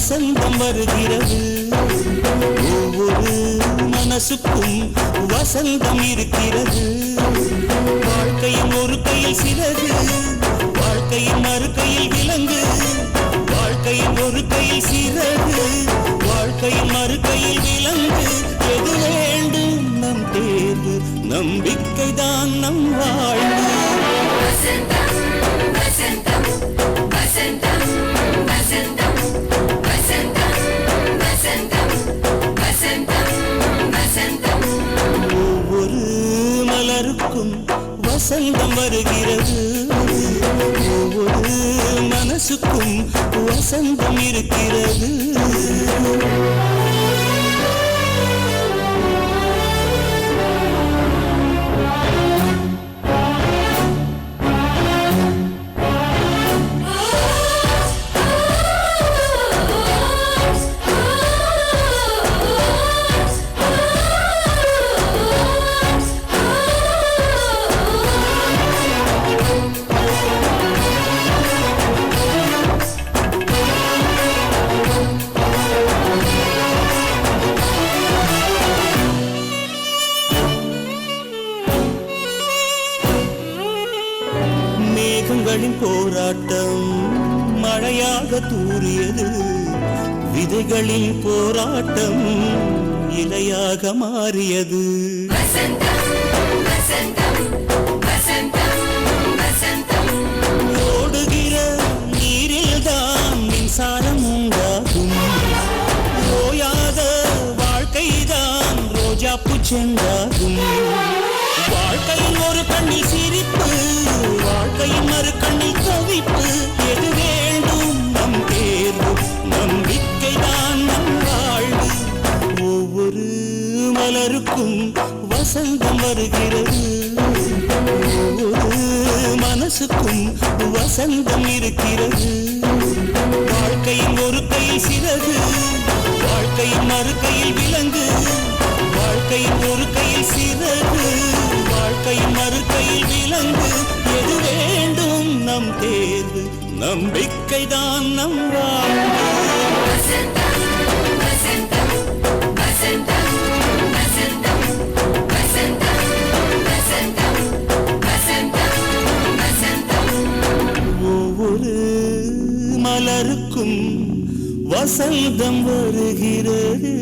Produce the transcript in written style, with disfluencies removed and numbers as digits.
வசந்தம் வருகிறது. ஒவ்வொரு மனசுக்கும் வசந்தம் இருக்கிறது. வாழ்க்கையின் ஒரு கையில் சிறகு, வாழ்க்கையின் மறு கையில் விலங்கு. வாழ்க்கையின் ஒரு கையில் சிறகு, வாழ்க்கையின் மறு கையில் விலங்கு. எது வேண்டும் நம் தேர்வு, நம்பிக்கைதான் நம் வாழ்வு. வசந்தம் வசந்தம் வசந்தம் வசந்தம் வசந்தம் வசந்தம் வசந்தம் வசந்தம். ஒவ்வொரு மலருக்கும் வசந்தம் வருகிறது. ஒவ்வொரு மனசுக்கும் வசந்தம் இருக்கிறது. மேகங்களின் போராட்டம் மழையாக தூறியது. விதைகளின் போராட்டம் இலையாக மாறியது. வசந்தம் வசந்தம் வசந்தம் வசந்தம். ஓடுகிற நீரில்தான் மின்சாரம் உண்டாகும். ஓயாத வாழ்க்கைதான் ரோஜாப்பூ சென்றாகும். வாழ்க்கையின் ஒரு கண்ணில் சிரிப்பு, வாழ்க்கையின் மறு கண்ணில் தவிப்பு. எது வேண்டும் நம் தேர்வு, நம்பிக்கைதான் நம் வாழ்வு. ஒவ்வொரு மலருக்கும் வசந்தம் வருகிறது. ஒவ்வொரு மனசுக்கும் வசந்தம் இருக்கிறது. வாழ்க்கையின் ஒரு கையில் சிறகு, வாழ்க்கையின் மறு கையில் விலங்கு. வாழ்க்கையின் ஒரு கையில் சிறகு, வாழ்க்கையின் மறு கையில் விலங்கு. எது வேண்டும் நம் தேர்வு, நம்பிக்கைதான் நம் வாழ்வு. வசந்தம் வசந்தம் வசந்தம் வசந்தம் வசந்தம் வசந்தம் வசந்தம் வசந்தம். ஒவ்வொரு மலருக்கும் வசந்தம் வருகிறது.